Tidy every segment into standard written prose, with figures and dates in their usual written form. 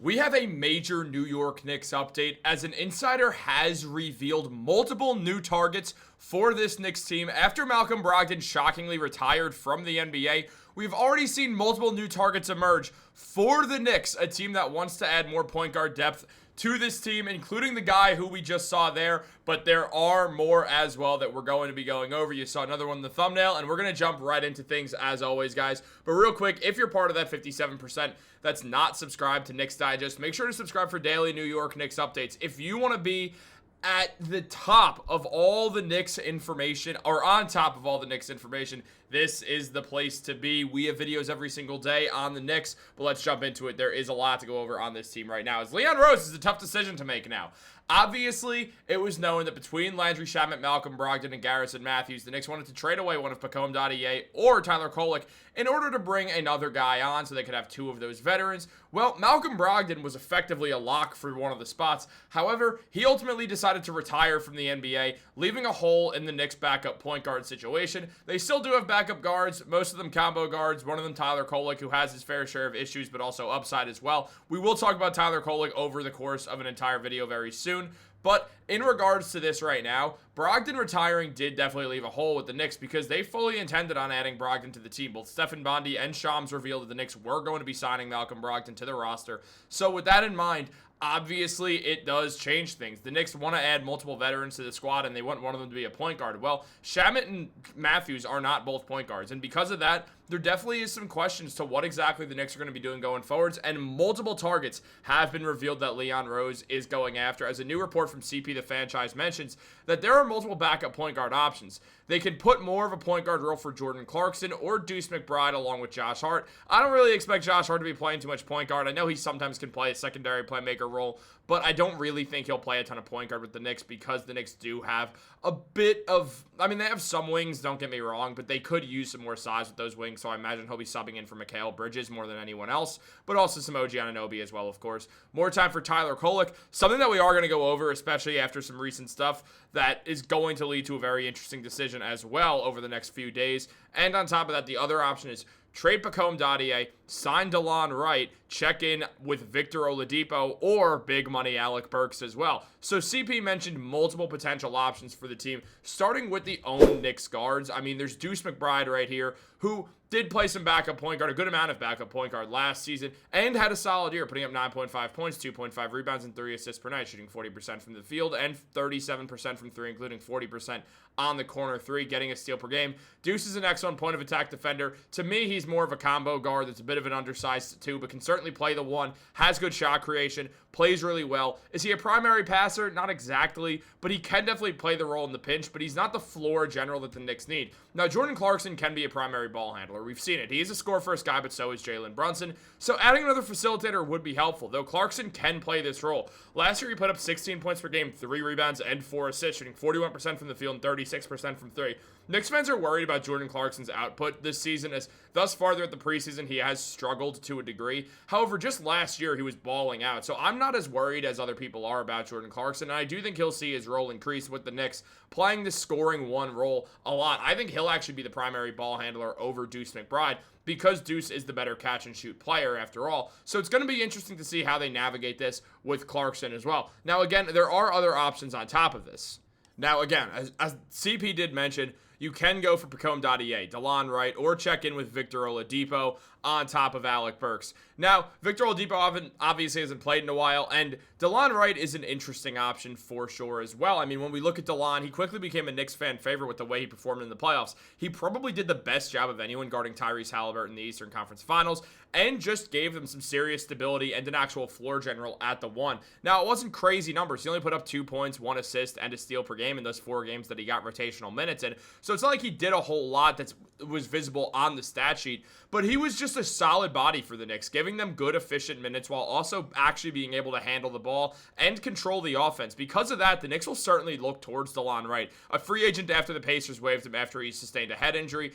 We have a major New York Knicks update as an insider has revealed multiple new targets for this Knicks team. After Malcolm Brogdon shockingly retired from the NBA, we've already seen multiple new targets emerge for the Knicks, a team that wants to add more point guard depth to this team, including the guy who we just saw there, but there are more as well that we're going to be going over. You saw another one in the thumbnail, and we're going to jump right into things as always, guys. But real quick, if you're part of that 57% that's not subscribed to Knicks Digest, make sure to subscribe for daily New York Knicks updates. If you want to be at the top of all the Knicks information, or on top of all the Knicks information, this is the place to be. We have videos every single day on the Knicks, but let's jump into it. There is a lot to go over on this team right now. As Leon Rose is a tough decision to make now. Obviously, it was known that between Landry Shamet, Malcolm Brogdon, and Garrison Matthews, the Knicks wanted to trade away one of Mikal Bridges or Tyler Kolek in order to bring another guy on so they could have two of those veterans. Well, Malcolm Brogdon was effectively a lock for one of the spots. However, he ultimately decided to retire from the NBA, leaving a hole in the Knicks' backup point guard situation. They still do have backup guards, most of them combo guards, one of them Tyler Kolek, who has his fair share of issues, but also upside as well. We will talk about Tyler Kolek over the course of an entire video very soon. But in regards to this right now, Brogdon retiring did definitely leave a hole with the Knicks because they fully intended on adding Brogdon to the team. Both Stephen Bondy and Shams revealed that the Knicks were going to be signing Malcolm Brogdon to the roster. So with that in mind, obviously, it does change things. The Knicks want to add multiple veterans to the squad, and they want one of them to be a point guard. Well, Shamet and Matthews are not both point guards, and because of that, there definitely is some questions to what exactly the Knicks are going to be doing going forwards, and multiple targets have been revealed that Leon Rose is going after, as a new report from CP The Franchise mentions that there are multiple backup point guard options. They can put more of a point guard role for Jordan Clarkson or Deuce McBride along with Josh Hart. I don't really expect Josh Hart to be playing too much point guard. I know he sometimes can play a secondary playmaker role, but I don't really think he'll play a ton of point guard with the Knicks because the Knicks do have a bit of, they have some wings, don't get me wrong, but they could use some more size with those wings, so I imagine he'll be subbing in for Mikal Bridges more than anyone else, but also some OG Anunoby as well, of course. More time for Tyler Kolek, something that we are going to go over, especially after some recent stuff that is going to lead to a very interesting decision as well over the next few days. And on top of that, the other option is trade Mikal Bridges, sign Delon Wright, check in with Victor Oladipo, or big money Alec Burks as well. So CP mentioned multiple potential options for the team, starting with the own Knicks guards. There's Deuce McBride right here, who did play some backup point guard, a good amount of backup point guard last season, and had a solid year, putting up 9.5 points, 2.5 rebounds, and 3 assists per night, shooting 40% from the field and 37% from three, including 40% on the corner three, getting a steal per game. Deuce is an excellent point of attack defender. To me, he's more of a combo guard that's a bit of an undersized two, but can certainly play the one, has good shot creation, plays really well. Is he a primary passer? Not exactly, but he can definitely play the role in the pinch, but he's not the floor general that the Knicks need. Now, Jordan Clarkson can be a primary ball handler. We've seen it. He is a score-first guy, but so is Jalen Brunson. So adding another facilitator would be helpful, though Clarkson can play this role. Last year, he put up 16 points per game, 3 rebounds, and 4 assists, shooting 41% from the field and 36% from three. Knicks fans are worried about Jordan Clarkson's output this season, as thus far throughout the preseason, he has struggled to a degree. However, just last year, he was balling out. So I'm not as worried as other people are about Jordan Clarkson, and I do think he'll see his role increase with the Knicks, playing the scoring one role a lot. I think he'll actually be the primary ball handler over Deuce McBride, because Deuce is the better catch-and-shoot player after all. So it's going to be interesting to see how they navigate this with Clarkson as well. Now, again, there are other options on top of this. Now, again, as CP did mention, you can go for Mikal Bridges, Delon Wright, or check in with Victor Oladipo on top of Alec Burks. Now, Victor Oladipo obviously hasn't played in a while, and Delon Wright is an interesting option for sure as well. When we look at Delon, he quickly became a Knicks fan favorite with the way he performed in the playoffs. He probably did the best job of anyone guarding Tyrese Haliburton in the Eastern Conference Finals, and just gave them some serious stability and an actual floor general at the one. Now, it wasn't crazy numbers. He only put up 2 points, 1 assist, and a steal per game in those 4 games that he got rotational minutes in. So it's not like he did a whole lot that was visible on the stat sheet, but he was just a solid body for the Knicks, giving them good, efficient minutes while also actually being able to handle the ball and control the offense. Because of that, the Knicks will certainly look towards Delon Wright, a free agent after the Pacers waived him after he sustained a head injury.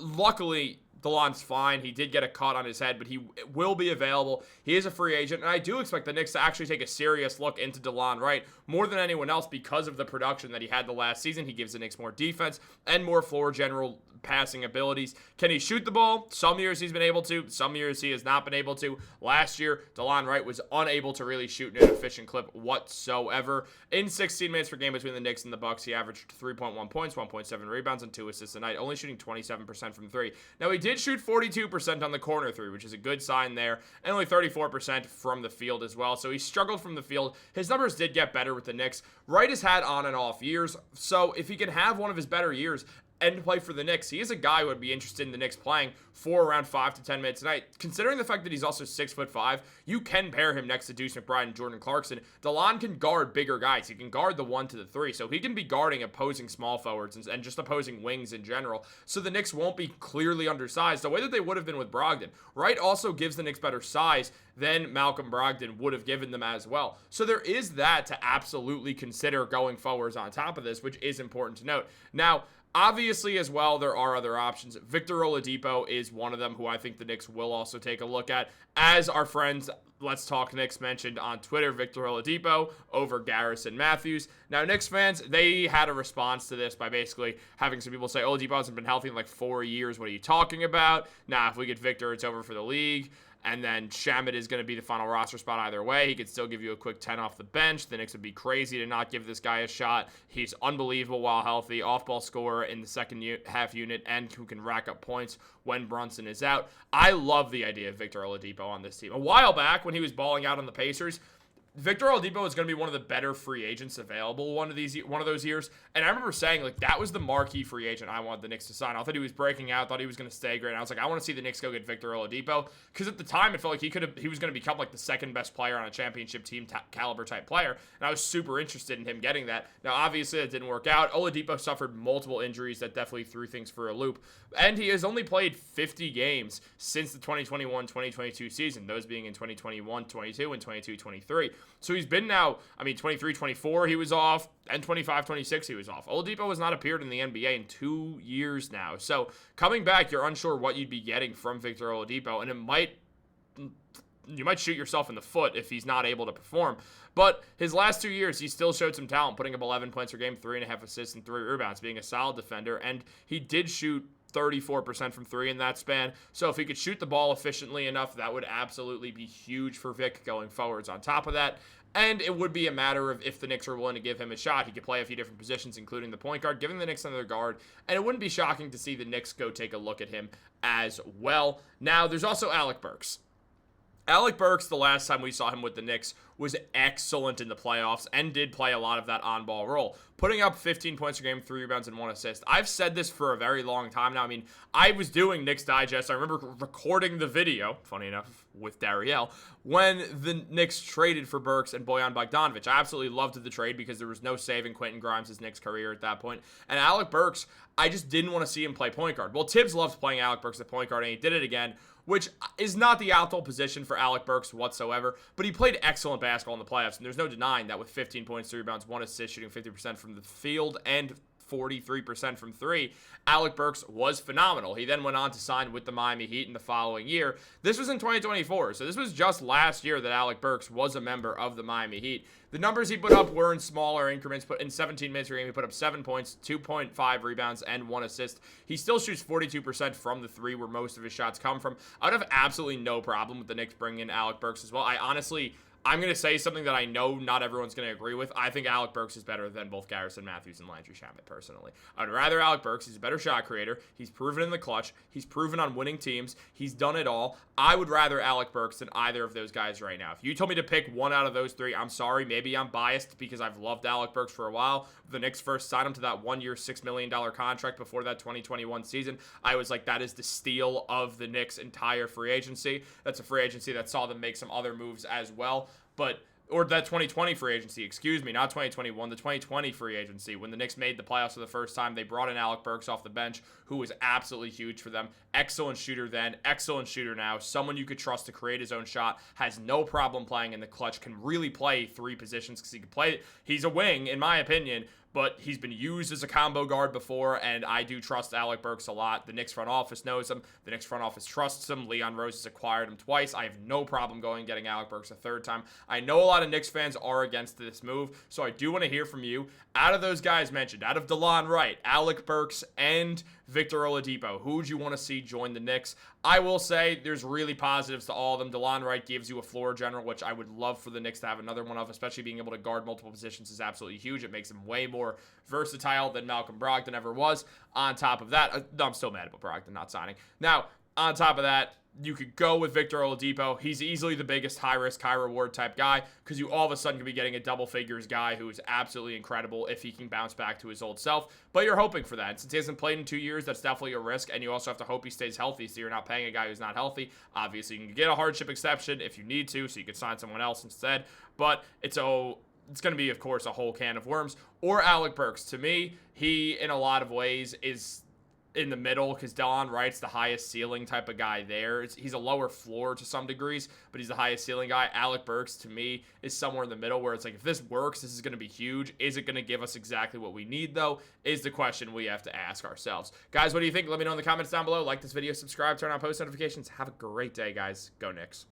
Luckily, Delon's fine. He did get a cut on his head, but he will be available. He is a free agent, and I do expect the Knicks to actually take a serious look into Delon Wright more than anyone else because of the production that he had the last season. He gives the Knicks more defense and more floor general passing abilities. Can he shoot the ball? Some years he's been able to. Some years he has not been able to. Last year, Delon Wright was unable to really shoot in an efficient clip whatsoever. In 16 minutes per game between the Knicks and the Bucks, he averaged 3.1 points, 1.7 rebounds, and 2 assists a night, only shooting 27% from three. Now, he did shoot 42% on the corner three, which is a good sign there, and only 34% from the field as well. So he struggled from the field. His numbers did get better with the Knicks. Wright has had on and off years, so if he can have one of his better years and play for the Knicks, he is a guy who would be interested in the Knicks playing for around 5 to 10 minutes a night. Considering the fact that he's also 6'5", you can pair him next to Deuce McBride and Jordan Clarkson. Delon can guard bigger guys. He can guard the 1 to the 3, so he can be guarding opposing small forwards and just opposing wings in general. So the Knicks won't be clearly undersized the way that they would have been with Brogdon. Wright also gives the Knicks better size than Malcolm Brogdon would have given them as well. So there is that to absolutely consider going forwards on top of this, which is important to note. Now, obviously, as well, there are other options. Victor Oladipo is one of them who I think the Knicks will also take a look at. As our friends Let's Talk Knicks mentioned on Twitter, Victor Oladipo over Garrison Matthews. Now, Knicks fans, they had a response to this by basically having some people say, Oladipo hasn't been healthy in like 4 years. What are you talking about? Nah, if we get Victor, it's over for the league. And then Shamet is going to be the final roster spot either way. He could still give you a quick 10 off the bench. The Knicks would be crazy to not give this guy a shot. He's unbelievable while healthy, off-ball scorer in the second half unit, and who can rack up points when Brunson is out. I love the idea of Victor Oladipo on this team. A while back when he was balling out on the Pacers, Victor Oladipo is going to be one of the better free agents available one of those years. And I remember saying, like, that was the marquee free agent I wanted the Knicks to sign. I thought he was breaking out, thought he was going to stay great. And I was like, I want to see the Knicks go get Victor Oladipo. Because at the time, it felt like he was going to become, like, the second best player on a championship team caliber type player. And I was super interested in him getting that. Now, obviously, that didn't work out. Oladipo suffered multiple injuries that definitely threw things for a loop. And he has only played 50 games since the 2021-2022 season, those being in 2021-22 and 22-23. So he's been now, 23-24 he was off, and 25-26 he was off. Oladipo has not appeared in the NBA in 2 years now. So coming back, you're unsure what you'd be getting from Victor Oladipo, and you might shoot yourself in the foot if he's not able to perform. But his last 2 years, he still showed some talent, putting up 11 points per game, 3.5 assists, and 3 rebounds, being a solid defender. And he did shoot 34% from three in that span. So if he could shoot the ball efficiently enough, that would absolutely be huge for Vic going forwards. On top of that, and it would be a matter of if the Knicks are willing to give him a shot. He could play a few different positions, including the point guard, giving the Knicks another guard. And it wouldn't be shocking to see the Knicks go take a look at him as well. Now, there's also Alec Burks. Alec Burks, the last time we saw him with the Knicks, was excellent in the playoffs and did play a lot of that on-ball role, putting up 15 points per game, 3 rebounds, and 1 assist. I've said this for a very long time now. I was doing Knicks Digest. I remember recording the video, funny enough, with Darielle, when the Knicks traded for Burks and Bojan Bogdanovic. I absolutely loved the trade because there was no saving Quentin Grimes' Knicks career at that point. And Alec Burks, I just didn't want to see him play point guard. Well, Tibbs loves playing Alec Burks at point guard, and he did it again, which is not the optimal position for Alec Burks whatsoever, but he played excellent basketball in the playoffs, and there's no denying that with 15 points, 3 rebounds, 1 assist, shooting 50% from the field and 43% from three, Alec Burks was phenomenal. He then went on to sign with the Miami Heat in the following year. This was in 2024, so this was just last year that Alec Burks was a member of the Miami Heat. The numbers he put up were in smaller increments, but in 17 minutes per game, he put up 7 points, 2.5 rebounds, and 1 assist. He still shoots 42% from the three, where most of his shots come from. I would have absolutely no problem with the Knicks bringing in Alec Burks as well. I'm going to say something that I know not everyone's going to agree with. I think Alec Burks is better than both Garrison Matthews and Landry Shamet, personally. I'd rather Alec Burks. He's a better shot creator. He's proven in the clutch. He's proven on winning teams. He's done it all. I would rather Alec Burks than either of those guys right now. If you told me to pick one out of those three, I'm sorry. Maybe I'm biased because I've loved Alec Burks for a while. The Knicks first signed him to that 1 year, $6 million contract before that 2021 season. I was like, that is the steal of the Knicks' entire free agency. That's a free agency that saw them make some other moves as well. Or that 2020 free agency, excuse me, not 2021, the 2020 free agency. When the Knicks made the playoffs for the first time, they brought in Alec Burks off the bench, who was absolutely huge for them. Excellent shooter then, excellent shooter now. Someone you could trust to create his own shot, has no problem playing in the clutch, can really play three positions because he can play. He's a wing, in my opinion, but he's been used as a combo guard before, and I do trust Alec Burks a lot. The Knicks front office knows him. The Knicks front office trusts him. Leon Rose has acquired him twice. I have no problem going and getting Alec Burks a third time. I know a lot of Knicks fans are against this move, so I do want to hear from you. Out of those guys mentioned, out of Delon Wright, Alec Burks, and Victor Oladipo. Who would you want to see join the Knicks? I will say there's really positives to all of them. Delon Wright gives you a floor general, which I would love for the Knicks to have another one of, especially being able to guard multiple positions is absolutely huge. It makes him way more versatile than Malcolm Brogdon ever was. On top of that, I'm still mad about Brogdon not signing. Now, on top of that, you could go with Victor Oladipo. He's easily the biggest high-risk, high-reward type guy because you all of a sudden could be getting a double-figures guy who is absolutely incredible if he can bounce back to his old self. But you're hoping for that. Since he hasn't played in 2 years, that's definitely a risk, and you also have to hope he stays healthy so you're not paying a guy who's not healthy. Obviously, you can get a hardship exception if you need to, so you could sign someone else instead. But it's going to be, of course, a whole can of worms. Or Alec Burks. To me, he, in a lot of ways, is in the middle because Delon Wright's the highest ceiling type of guy there. He's a lower floor to some degrees, but he's the highest ceiling guy. Alec Burks, to me, is somewhere in the middle where it's like, if this works, this is going to be huge. Is it going to give us exactly what we need, though, is the question we have to ask ourselves. Guys, what do you think? Let me know in the comments down below. Like this video, subscribe, turn on post notifications. Have a great day, guys. Go Knicks.